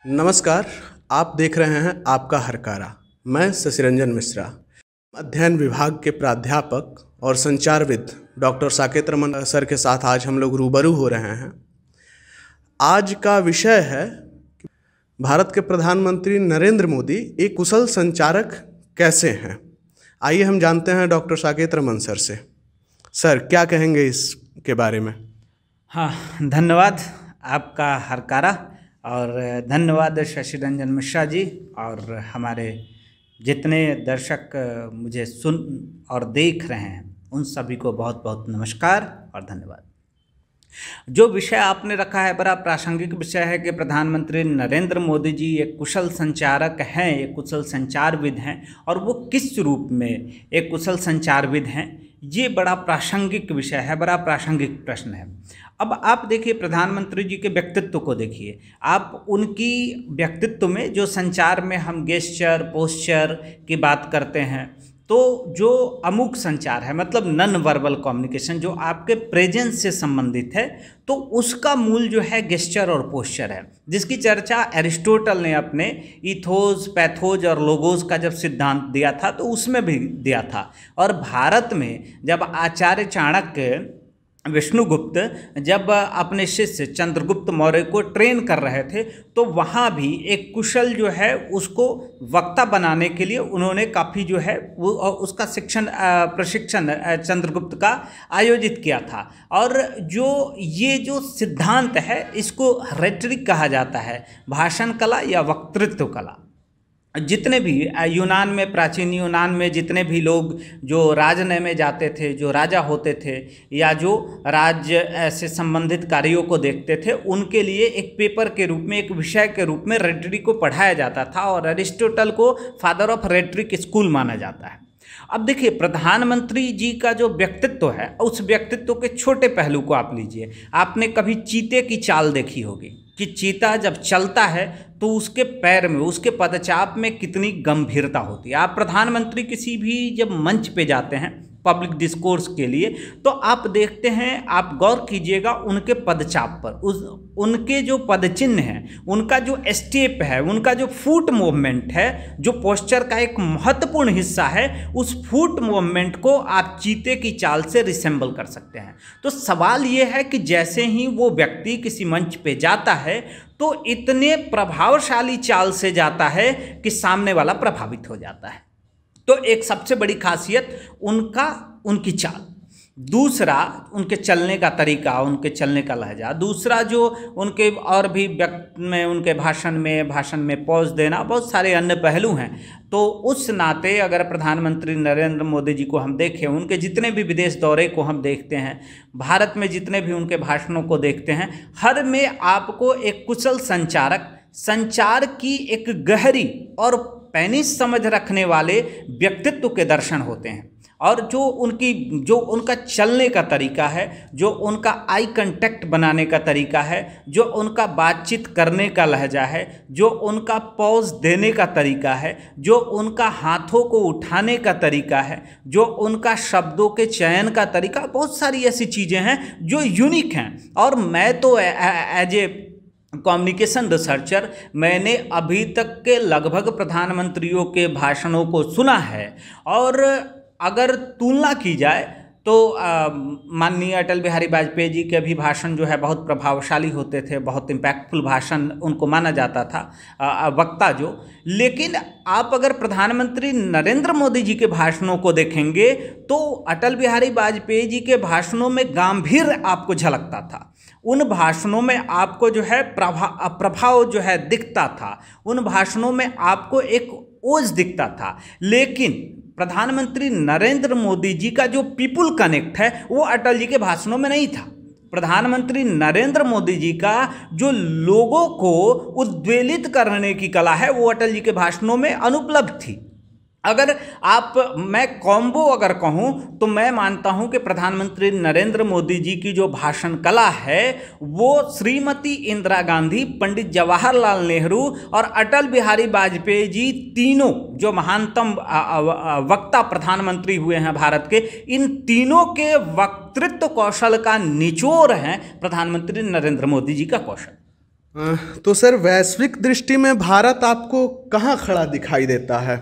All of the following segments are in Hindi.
नमस्कार। आप देख रहे हैं आपका हरकारा। मैं शशिरंजन मिश्रा, अध्ययन विभाग के प्राध्यापक और संचारविद डॉक्टर साकेत रमन सर के साथ आज हम लोग रूबरू हो रहे हैं। आज का विषय है भारत के प्रधानमंत्री नरेंद्र मोदी एक कुशल संचारक कैसे हैं। आइए हम जानते हैं डॉक्टर साकेत रमन सर से। सर, क्या कहेंगे इसके बारे में? हाँ, धन्यवाद आपका हरकारा और धन्यवाद शशिरंजन मिश्रा जी और हमारे जितने दर्शक मुझे सुन और देख रहे हैं उन सभी को बहुत बहुत नमस्कार और धन्यवाद। जो विषय आपने रखा है बड़ा प्रासंगिक विषय है कि प्रधानमंत्री नरेंद्र मोदी जी एक कुशल संचारक हैं, एक कुशल संचारविद हैं और वो किस रूप में एक कुशल संचारविद हैं, ये बड़ा प्रासंगिक विषय है, बड़ा प्रासंगिक प्रश्न है। अब आप देखिए, प्रधानमंत्री जी के व्यक्तित्व को देखिए। आप उनकी व्यक्तित्व में जो संचार में हम गेस्चर पोस्चर की बात करते हैं, तो जो अमुक संचार है मतलब नॉन वर्बल कम्युनिकेशन जो आपके प्रेजेंस से संबंधित है, तो उसका मूल जो है गेस्चर और पोस्चर है, जिसकी चर्चा एरिस्टोटल ने अपने इथोस पैथोज और लोगोस का जब सिद्धांत दिया था तो उसमें भी दिया था। और भारत में जब आचार्य चाणक्य विष्णुगुप्त जब अपने शिष्य चंद्रगुप्त मौर्य को ट्रेन कर रहे थे तो वहाँ भी एक कुशल जो है उसको वक्ता बनाने के लिए उन्होंने काफ़ी जो है वो उसका प्रशिक्षण चंद्रगुप्त का आयोजित किया था। और ये जो सिद्धांत है इसको रेटरिक कहा जाता है, भाषण कला या वक्तृत्व कला। जितने भी यूनान में, प्राचीन यूनान में जितने भी लोग जो राजनय में जाते थे, जो राजा होते थे या जो राज्य से संबंधित कार्यों को देखते थे, उनके लिए एक पेपर के रूप में, एक विषय के रूप में रेटरिक को पढ़ाया जाता था और एरिस्टोटल को फादर ऑफ रेटरिक स्कूल माना जाता है। अब देखिए, प्रधानमंत्री जी का जो व्यक्तित्व है उस व्यक्तित्व के छोटे पहलू को आप लीजिए। आपने कभी चीते की चाल देखी होगी कि चीता जब चलता है तो उसके पैर में, उसके पदचाप में कितनी गंभीरता होती है। आप प्रधानमंत्री किसी भी जब मंच पे जाते हैं पब्लिक डिस्कोर्स के लिए तो आप देखते हैं, आप गौर कीजिएगा उनके पदचाप पर, उनके जो पदचिन्ह हैं, उनका जो स्टेप है, उनका जो फुट मूवमेंट है, जो पोस्चर का एक महत्वपूर्ण हिस्सा है, उस फुट मूवमेंट को आप चीते की चाल से रिसेंबल कर सकते हैं। तो सवाल ये है कि जैसे ही वो व्यक्ति किसी मंच पे जाता है तो इतने प्रभावशाली चाल से जाता है कि सामने वाला प्रभावित हो जाता है। तो एक सबसे बड़ी खासियत उनकी चाल, दूसरा उनके चलने का तरीका, उनके चलने का लहजा, दूसरा जो उनके और भी में उनके भाषण में पॉज देना, बहुत सारे अन्य पहलू हैं। तो उस नाते अगर प्रधानमंत्री नरेंद्र मोदी जी को हम देखें, उनके जितने भी विदेश दौरे को हम देखते हैं, भारत में जितने भी उनके भाषणों को देखते हैं, हर में आपको एक कुशल संचारक, संचार की एक गहरी और पैनी समझ रखने वाले व्यक्तित्व के दर्शन होते हैं। और जो उनका चलने का तरीका है, जो उनका आई कांटेक्ट बनाने का तरीका है, जो उनका बातचीत करने का लहजा है, जो उनका पॉज देने का तरीका है, जो उनका हाथों को उठाने का तरीका है, जो उनका शब्दों के चयन का तरीका, बहुत सारी ऐसी चीज़ें हैं जो यूनिक हैं। और मैं तो एज ए कम्युनिकेशन रिसर्चर मैंने अभी तक के लगभग प्रधानमंत्रियों के भाषणों को सुना है और अगर तुलना की जाए तो माननीय अटल बिहारी वाजपेयी जी के भी भाषण जो है बहुत प्रभावशाली होते थे, बहुत इम्पैक्टफुल भाषण उनको माना जाता था वक्ता जो। लेकिन आप अगर प्रधानमंत्री नरेंद्र मोदी जी के भाषणों को देखेंगे तो अटल बिहारी वाजपेयी जी के भाषणों में गंभीर आपको झलकता था, उन भाषणों में आपको जो है प्रभाव जो है दिखता था, उन भाषणों में आपको एक ओज दिखता था। लेकिन प्रधानमंत्री नरेंद्र मोदी जी का जो पीपुल कनेक्ट है वो अटल जी के भाषणों में नहीं था। प्रधानमंत्री नरेंद्र मोदी जी का जो लोगों को उद्वेलित करने की कला है वो अटल जी के भाषणों में अनुपलब्ध थी। अगर मैं कॉम्बो अगर कहूँ तो मैं मानता हूँ कि प्रधानमंत्री नरेंद्र मोदी जी की जो भाषण कला है वो श्रीमती इंदिरा गांधी, पंडित जवाहरलाल नेहरू और अटल बिहारी वाजपेयी जी तीनों जो महानतम वक्ता प्रधानमंत्री हुए हैं भारत के, इन तीनों के वक्तृत्व कौशल का निचोड़ है प्रधानमंत्री नरेंद्र मोदी जी का कौशल। तो सर, वैश्विक दृष्टि में भारत आपको कहाँ खड़ा दिखाई देता है,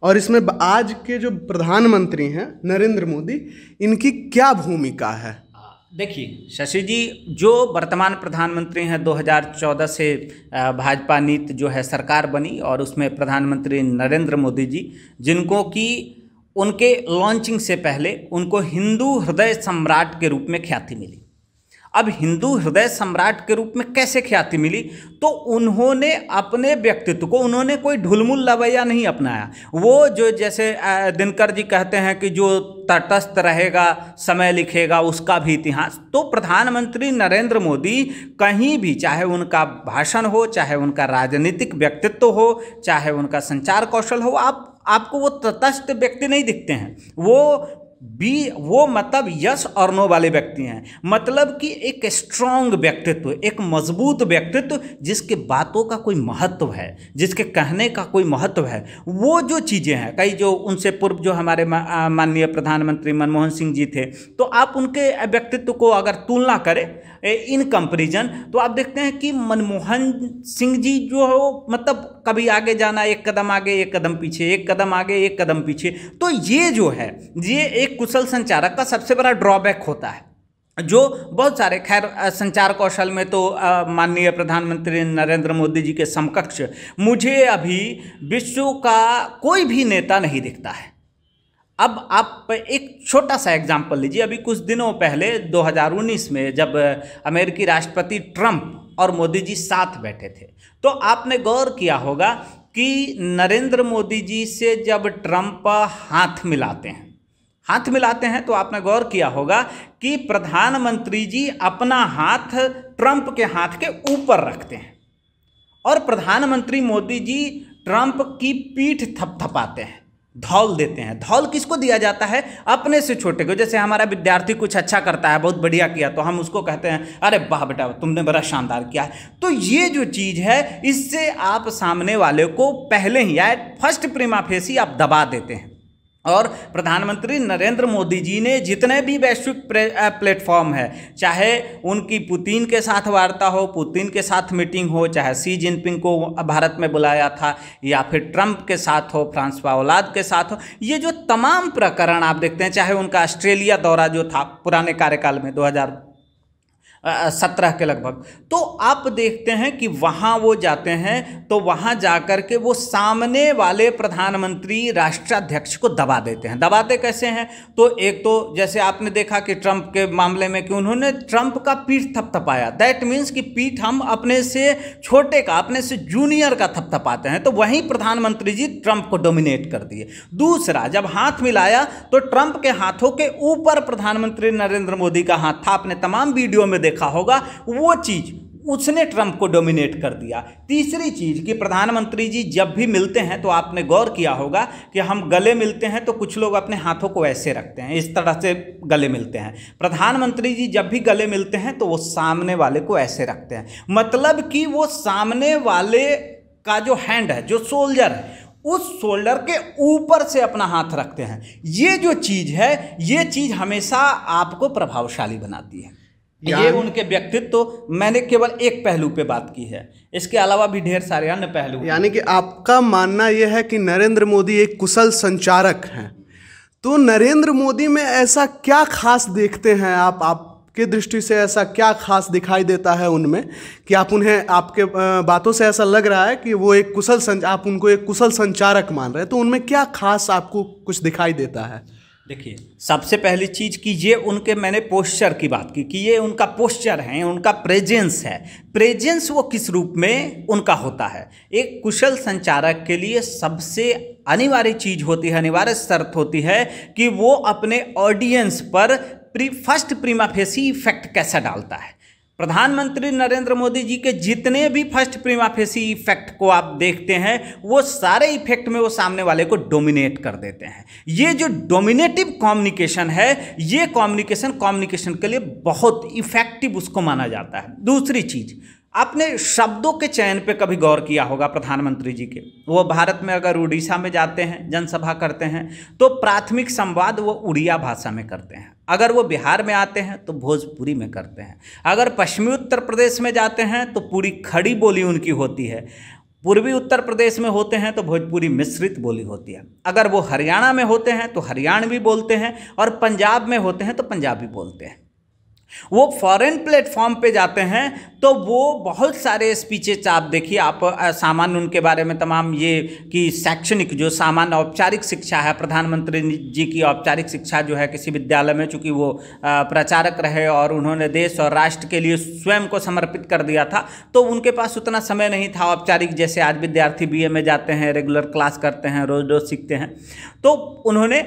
और इसमें आज के जो प्रधानमंत्री हैं नरेंद्र मोदी, इनकी क्या भूमिका है? देखिए शशि जी, जो वर्तमान प्रधानमंत्री हैं 2014 से भाजपा नीति जो है सरकार बनी और उसमें प्रधानमंत्री नरेंद्र मोदी जी, जिनको कि उनके लॉन्चिंग से पहले उनको हिंदू हृदय सम्राट के रूप में ख्याति मिली। अब हिंदू हृदय सम्राट के रूप में कैसे ख्याति मिली? तो उन्होंने अपने व्यक्तित्व को, उन्होंने कोई ढुलमुल लवैया नहीं अपनाया। वो जो जैसे दिनकर जी कहते हैं कि जो तटस्थ रहेगा समय लिखेगा उसका भी इतिहास, तो प्रधानमंत्री नरेंद्र मोदी कहीं भी, चाहे उनका भाषण हो, चाहे उनका राजनीतिक व्यक्तित्व हो, चाहे उनका संचार कौशल हो, आपको वो तटस्थ व्यक्ति नहीं दिखते हैं। वो मतलब यस और नो वाले व्यक्ति हैं। मतलब कि एक स्ट्रांग व्यक्तित्व, एक मजबूत व्यक्तित्व, जिसके बातों का कोई महत्व है, जिसके कहने का कोई महत्व है। वो जो चीज़ें हैं, कई जो उनसे पूर्व जो हमारे माननीय प्रधानमंत्री मनमोहन सिंह जी थे, तो आप उनके व्यक्तित्व को अगर तुलना करें इन कंपैरिजन, तो आप देखते हैं कि मनमोहन सिंह जी जो हो, मतलब कभी आगे जाना, एक कदम आगे एक कदम पीछे, एक कदम आगे एक कदम पीछे। तो ये जो है, ये एक कुशल संचारक का सबसे बड़ा ड्रॉबैक होता है, जो बहुत सारे, खैर संचार कौशल में तो माननीय प्रधानमंत्री नरेंद्र मोदी जी के समकक्ष मुझे अभी विश्व का कोई भी नेता नहीं दिखता है। अब आप एक छोटा सा एग्जाम्पल लीजिए। अभी कुछ दिनों पहले 2019 में जब अमेरिकी राष्ट्रपति ट्रंप और मोदी जी साथ बैठे थे, तो आपने गौर किया होगा कि नरेंद्र मोदी जी से जब ट्रंप हाथ मिलाते हैं तो आपने गौर किया होगा कि प्रधानमंत्री जी अपना हाथ ट्रंप के हाथ के ऊपर रखते हैं और प्रधानमंत्री मोदी जी ट्रंप की पीठ थपथपाते हैं, धौल देते हैं। धौल किसको दिया जाता है? अपने से छोटे को। जैसे हमारा विद्यार्थी कुछ अच्छा करता है, बहुत बढ़िया किया, तो हम उसको कहते हैं अरे वाह बेटा तुमने बड़ा शानदार किया है। तो ये जो चीज़ है, इससे आप सामने वाले को पहले ही एट फर्स्ट प्रिमा फेसी आप दबा देते हैं। और प्रधानमंत्री नरेंद्र मोदी जी ने जितने भी वैश्विक प्लेटफॉर्म है, चाहे उनकी पुतिन के साथ वार्ता हो, पुतिन के साथ मीटिंग हो, चाहे शी जिनपिंग को भारत में बुलाया था, या फिर ट्रंप के साथ हो, फ्रांसवा ओलाद के साथ हो, ये जो तमाम प्रकरण आप देखते हैं, चाहे उनका ऑस्ट्रेलिया दौरा जो था पुराने कार्यकाल में 2017 के लगभग, तो आप देखते हैं कि वहाँ वो जाते हैं, तो वहाँ जाकर के वो सामने वाले प्रधानमंत्री राष्ट्राध्यक्ष को दबा देते हैं। दबाते कैसे हैं? तो एक तो जैसे आपने देखा कि ट्रंप के मामले में कि उन्होंने ट्रंप का पीठ थपथपाया, दैट मीन्स कि पीठ हम अपने से छोटे का, अपने से जूनियर का थपथपाते हैं, तो वहीं प्रधानमंत्री जी ट्रंप को डोमिनेट कर दिए। दूसरा, जब हाथ मिलाया तो ट्रंप के हाथों के ऊपर प्रधानमंत्री नरेंद्र मोदी का हाथ था, आपने तमाम वीडियो में देखा होगा, वो चीज उसने ट्रंप को डोमिनेट कर दिया। तीसरी चीज कि प्रधानमंत्री जी जब भी मिलते हैं, तो आपने गौर किया होगा कि हम गले मिलते हैं तो कुछ लोग अपने हाथों को ऐसे रखते हैं, इस तरह से गले मिलते हैं। प्रधानमंत्री जी जब भी गले मिलते हैं तो वो सामने वाले को ऐसे रखते हैं, मतलब कि वो सामने वाले का जो हैंड है, जो सोल्जर है, उस शोल्डर के ऊपर से अपना हाथ रखते हैं। ये जो चीज है, ये चीज हमेशा आपको प्रभावशाली बनाती है। ये उनके व्यक्तित्व, मैंने केवल एक पहलू पे बात की है, इसके अलावा भी ढेर सारे अन्य पहलू। यानी कि आपका मानना यह है कि नरेंद्र मोदी एक कुशल संचारक हैं। तो नरेंद्र मोदी में ऐसा क्या खास देखते हैं आपके दृष्टि से ऐसा क्या खास दिखाई देता है उनमें कि आप उन्हें, आपके बातों से ऐसा लग रहा है कि वो एक आप उनको एक कुशल संचारक मान रहे हैं, तो उनमें क्या खास आपको कुछ दिखाई देता है? देखिए, सबसे पहली चीज़ कि ये उनके, मैंने पोस्चर की बात की कि ये उनका पोस्चर है, उनका प्रेजेंस है। प्रेजेंस वो किस रूप में उनका होता है? एक कुशल संचारक के लिए सबसे अनिवार्य चीज़ होती है, अनिवार्य शर्त होती है कि वो अपने ऑडियंस पर फर्स्ट प्रीमा फेसी इफेक्ट कैसा डालता है। प्रधानमंत्री नरेंद्र मोदी जी के जितने भी फर्स्ट प्रीमा फेसी इफेक्ट को आप देखते हैं, वो सारे इफेक्ट में वो सामने वाले को डोमिनेट कर देते हैं। ये जो डोमिनेटिव कम्युनिकेशन है, ये कम्युनिकेशन के लिए बहुत इफेक्टिव उसको माना जाता है। दूसरी चीज, आपने शब्दों के चयन पे कभी गौर किया होगा प्रधानमंत्री जी के? वो भारत में अगर उड़ीसा में जाते हैं, जनसभा करते हैं, तो प्राथमिक संवाद वो उड़िया भाषा में करते हैं। अगर वो बिहार में आते हैं तो भोजपुरी में करते हैं। अगर पश्चिमी उत्तर प्रदेश में जाते हैं तो पूरी खड़ी बोली उनकी होती है। पूर्वी उत्तर प्रदेश में होते हैं तो भोजपुरी मिश्रित बोली होती है। अगर वो हरियाणा में होते हैं तो हरियाणवी बोलते हैं, और पंजाब में होते हैं तो पंजाबी बोलते हैं। वो फॉरेन प्लेटफॉर्म पे जाते हैं तो वो बहुत सारे स्पीचेज आप देखिए, आप सामान्य उनके बारे में तमाम ये कि शैक्षणिक जो सामान्य औपचारिक शिक्षा है, प्रधानमंत्री जी की औपचारिक शिक्षा जो है किसी विद्यालय में, चूँकि वो प्रचारक रहे और उन्होंने देश और राष्ट्र के लिए स्वयं को समर्पित कर दिया था, तो उनके पास उतना समय नहीं था औपचारिक, जैसे आज विद्यार्थी BA में जाते हैं, रेगुलर क्लास करते हैं, रोज रोज सीखते हैं। तो उन्होंने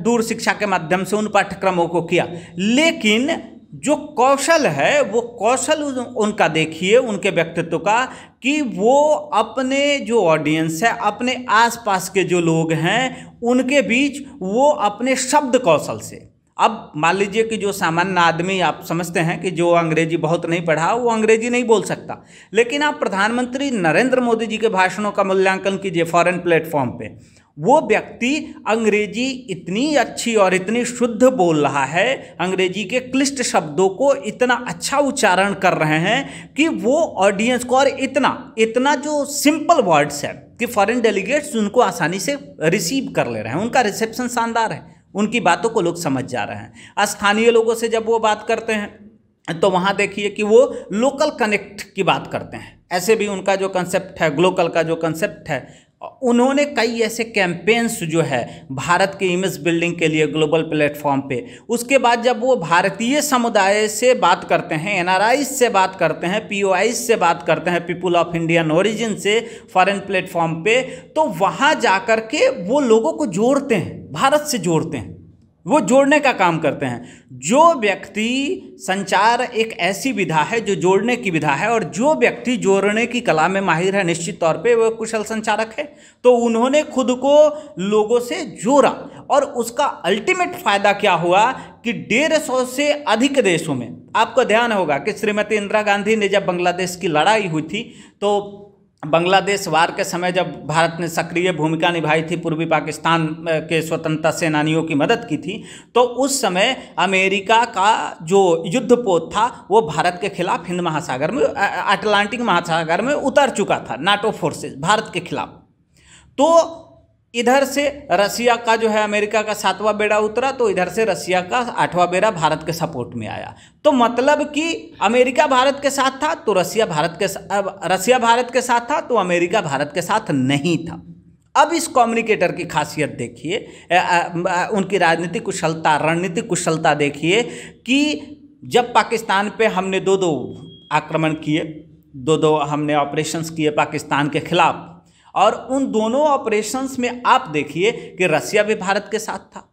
दूर शिक्षा के माध्यम से उन पाठ्यक्रमों को किया। लेकिन जो कौशल है वो कौशल उनका देखिए, उनके व्यक्तित्व का, कि वो अपने जो ऑडियंस है, अपने आसपास के जो लोग हैं उनके बीच वो अपने शब्द कौशल से, अब मान लीजिए कि जो सामान्य आदमी, आप समझते हैं कि जो अंग्रेजी बहुत नहीं पढ़ा वो अंग्रेजी नहीं बोल सकता, लेकिन आप प्रधानमंत्री नरेंद्र मोदी जी के भाषणों का मूल्यांकन कीजिए फॉरेन प्लेटफॉर्म पे, वो व्यक्ति अंग्रेजी इतनी अच्छी और इतनी शुद्ध बोल रहा है, अंग्रेजी के क्लिष्ट शब्दों को इतना अच्छा उच्चारण कर रहे हैं कि वो ऑडियंस को, और इतना जो सिंपल वर्ड्स है कि फॉरेन डेलीगेट्स उनको आसानी से रिसीव कर ले रहे हैं, उनका रिसेप्शन शानदार है, उनकी बातों को लोग समझ जा रहे हैं। स्थानीय लोगों से जब वो बात करते हैं तो वहाँ देखिए कि वो लोकल कनेक्ट की बात करते हैं। ऐसे भी उनका जो कंसेप्ट है, ग्लोकल का जो कंसेप्ट है, उन्होंने कई ऐसे कैंपेन्स जो है भारत के इमेज बिल्डिंग के लिए ग्लोबल प्लेटफॉर्म पे, उसके बाद जब वो भारतीय समुदाय से बात करते हैं, NRI से बात करते हैं, POI से बात करते हैं, पीपुल ऑफ इंडियन ओरिजिन से, फॉरेन प्लेटफॉर्म पे, तो वहाँ जा कर के वो लोगों को जोड़ते हैं, भारत से जोड़ते हैं, वो जोड़ने का काम करते हैं। जो व्यक्ति, संचार एक ऐसी विधा है जो जोड़ने की विधा है, और जो व्यक्ति जोड़ने की कला में माहिर है निश्चित तौर पे वो कुशल संचारक है। तो उन्होंने खुद को लोगों से जोड़ा, और उसका अल्टीमेट फायदा क्या हुआ कि 150 से अधिक देशों में, आपको ध्यान होगा कि श्रीमती इंदिरा गांधी ने जब बांग्लादेश की लड़ाई हुई थी, तो बांग्लादेश वार के समय जब भारत ने सक्रिय भूमिका निभाई थी, पूर्वी पाकिस्तान के स्वतंत्रता सेनानियों की मदद की थी, तो उस समय अमेरिका का जो युद्धपोत था वो भारत के खिलाफ हिंद महासागर में, अटलांटिक महासागर में उतर चुका था, नाटो फोर्सेस भारत के खिलाफ। तो इधर से रसिया का जो है अमेरिका का 7वां बेड़ा उतरा, तो इधर से रसिया का 8वां बेड़ा भारत के सपोर्ट में आया। तो मतलब कि अमेरिका भारत के साथ था तो रसिया भारत के साथ था तो अमेरिका भारत के साथ नहीं था। अब इस कम्युनिकेटर की खासियत देखिए, उनकी राजनीतिक कुशलता, रणनीतिक कुशलता देखिए कि जब पाकिस्तान पे हमने दो आक्रमण किए, दो हमने ऑपरेशंस किए पाकिस्तान के खिलाफ, और उन दोनों ऑपरेशंस में आप देखिए कि रसिया भी भारत के साथ था,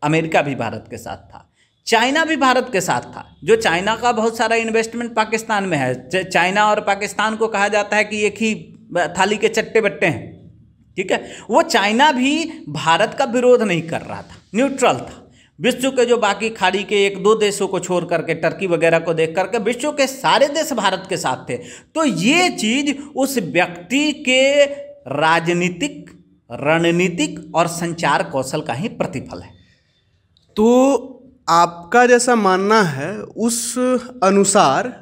अमेरिका भी भारत के साथ था, चाइना भी भारत के साथ था। जो चाइना का बहुत सारा इन्वेस्टमेंट पाकिस्तान में है, चाइना और पाकिस्तान को कहा जाता है कि एक ही थाली के चट्टे बट्टे हैं, ठीक है। वो चाइना भी भारत का विरोध नहीं कर रहा था, न्यूट्रल था। विश्व के जो बाकी खाड़ी के 1-2 देशों को छोड़ करके, टर्की वगैरह को देख करके, विश्व के सारे देश भारत के साथ थे। तो ये चीज उस व्यक्ति के राजनीतिक, रणनीतिक और संचार कौशल का ही प्रतिफल है। तो आपका जैसा मानना है उस अनुसार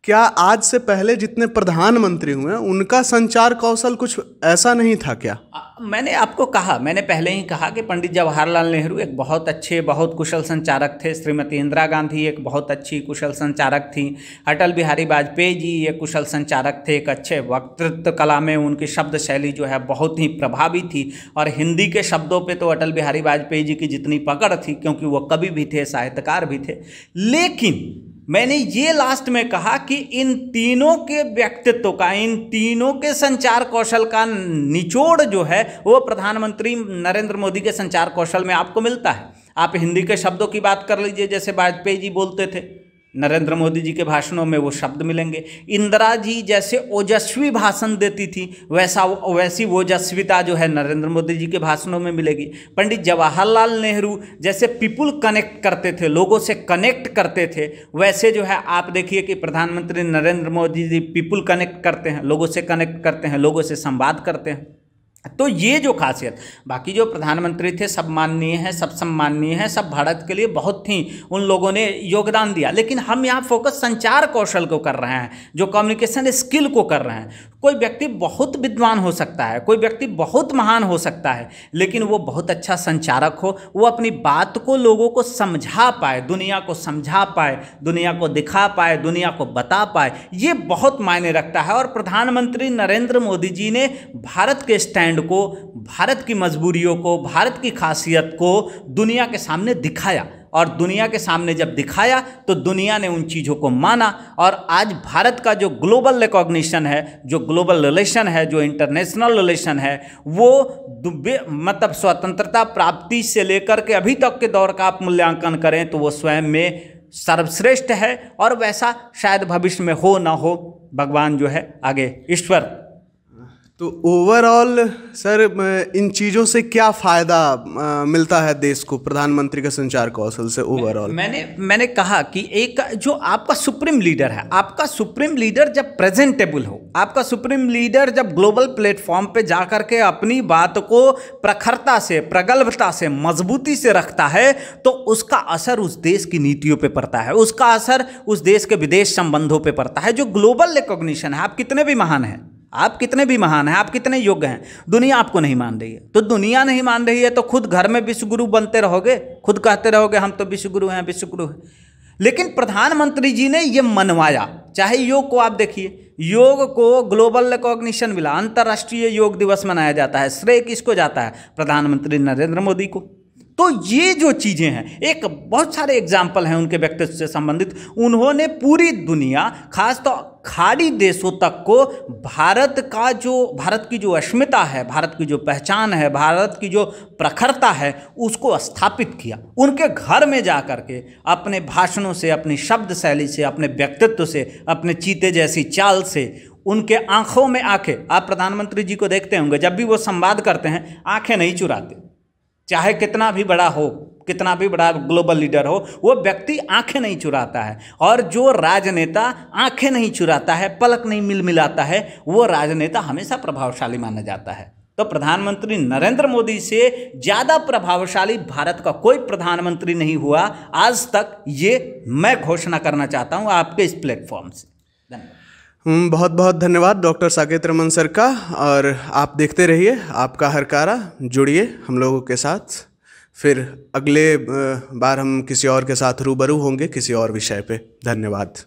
क्या आज से पहले जितने प्रधानमंत्री हुए उनका संचार कौशल कुछ ऐसा नहीं था क्या? मैंने पहले ही कहा कि पंडित जवाहरलाल नेहरू एक बहुत अच्छे, बहुत कुशल संचारक थे। श्रीमती इंदिरा गांधी एक बहुत अच्छी कुशल संचारक थी। अटल बिहारी वाजपेयी जी एक कुशल संचारक थे, एक अच्छे वक्तृत्व कला में उनकी शब्द शैली जो है बहुत ही प्रभावी थी। और हिंदी के शब्दों पे तो अटल बिहारी वाजपेयी जी की जितनी पकड़ थी, क्योंकि वो कवि भी थे, साहित्यकार भी थे। लेकिन मैंने ये लास्ट में कहा कि इन तीनों के व्यक्तित्व का, इन तीनों के संचार कौशल का निचोड़ जो है वो प्रधानमंत्री नरेंद्र मोदी के संचार कौशल में आपको मिलता है। आप हिंदी के शब्दों की बात कर लीजिए, जैसे वाजपेयी जी बोलते थे, नरेंद्र मोदी जी के भाषणों में वो शब्द मिलेंगे। इंदिरा जी जैसे ओजस्वी भाषण देती थी वैसी ओजस्विता जो है नरेंद्र मोदी जी के भाषणों में मिलेगी। पंडित जवाहरलाल नेहरू जैसे पीपुल कनेक्ट करते थे, लोगों से कनेक्ट करते थे, वैसे जो है आप देखिए कि प्रधानमंत्री नरेंद्र मोदी जी पीपुल कनेक्ट करते हैं, लोगों से कनेक्ट करते हैं, लोगों से संवाद करते हैं। तो ये जो खासियत, बाकी जो प्रधानमंत्री थे सब माननीय हैं, सब सम्माननीय हैं, सब भारत के लिए बहुत ही उन लोगों ने योगदान दिया, लेकिन हम यहाँ फोकस संचार कौशल को कर रहे हैं, जो कम्युनिकेशन स्किल को कर रहे हैं। कोई व्यक्ति बहुत विद्वान हो सकता है, कोई व्यक्ति बहुत महान हो सकता है, लेकिन वो बहुत अच्छा संचारक हो, वो अपनी बात को लोगों को समझा पाए, दुनिया को समझा पाए, दुनिया को दिखा पाए, दुनिया को बता पाए, ये बहुत मायने रखता है। और प्रधानमंत्री नरेंद्र मोदी जी ने भारत के स्टैंड को, भारत की मजबूरियों को, भारत की खासियत को दुनिया के सामने दिखाया, और दुनिया के सामने जब दिखाया तो दुनिया ने उन चीज़ों को माना। और आज भारत का जो ग्लोबल रिकॉग्निशन है, जो ग्लोबल रिलेशन है, जो इंटरनेशनल रिलेशन है, वो मतलब स्वतंत्रता प्राप्ति से लेकर के अभी तक के दौर का आप मूल्यांकन करें तो वो स्वयं में सर्वश्रेष्ठ है, और वैसा शायद भविष्य में हो ना हो, भगवान जो है आगे ईश्वर। तो ओवरऑल सर इन चीज़ों से क्या फ़ायदा मिलता है देश को, प्रधानमंत्री का संचार कौशल से ओवरऑल? मैंने कहा कि एक जो आपका सुप्रीम लीडर है, आपका सुप्रीम लीडर जब प्रेजेंटेबल हो, आपका सुप्रीम लीडर जब ग्लोबल प्लेटफॉर्म पे जाकर के अपनी बात को प्रखरता से, प्रगल्भता से, मजबूती से रखता है, तो उसका असर उस देश की नीतियों पे पड़ता है, उसका असर उस देश के विदेश संबंधों पे पड़ता है। जो ग्लोबल रिकॉग्निशन है, आप कितने भी महान हैं, आप कितने भी महान हैं, आप कितने योग्य हैं, दुनिया आपको नहीं मान रही है। तो दुनिया नहीं मान रही है तो खुद घर में विश्वगुरु बनते रहोगे, खुद कहते रहोगे हम तो विश्वगुरु हैं, विश्वगुरु हैं। लेकिन प्रधानमंत्री जी ने ये मनवाया। चाहे योग को आप देखिए, योग को ग्लोबल रिकॉग्निशन मिला, अंतर्राष्ट्रीय योग दिवस मनाया जाता है, श्रेय किसको जाता है? प्रधानमंत्री नरेंद्र मोदी को। तो ये जो चीज़ें हैं, एक बहुत सारे एग्जाम्पल हैं उनके व्यक्तित्व से संबंधित। उन्होंने पूरी दुनिया, खास तो खाड़ी देशों तक को भारत की जो अस्मिता है, भारत की जो पहचान है, भारत की जो प्रखरता है, उसको स्थापित किया। उनके घर में जा कर के अपने भाषणों से, अपनी शब्द शैली से, अपने व्यक्तित्व से, अपने चीते जैसी चाल से, उनके आंखों में आंखें, आप प्रधानमंत्री जी को देखते होंगे, जब भी वो संवाद करते हैं आंखें नहीं चुराते, चाहे कितना भी बड़ा हो, कितना भी बड़ा ग्लोबल लीडर हो, वो व्यक्ति आंखें नहीं चुराता है। और जो राजनेता आंखें नहीं चुराता है, पलक नहीं मिलाता है, वो राजनेता हमेशा प्रभावशाली माना जाता है। तो प्रधानमंत्री नरेंद्र मोदी से ज़्यादा प्रभावशाली भारत का कोई प्रधानमंत्री नहीं हुआ आज तक, ये मैं घोषणा करना चाहता हूँ आपके इस प्लेटफॉर्म से। धन्यवाद। बहुत बहुत धन्यवाद डॉक्टर साकेत रमन सर का। और आप देखते रहिए आपका हरकारा, जुड़िए हम लोगों के साथ। फिर अगले बार हम किसी और के साथ रूबरू होंगे किसी और विषय पे। धन्यवाद।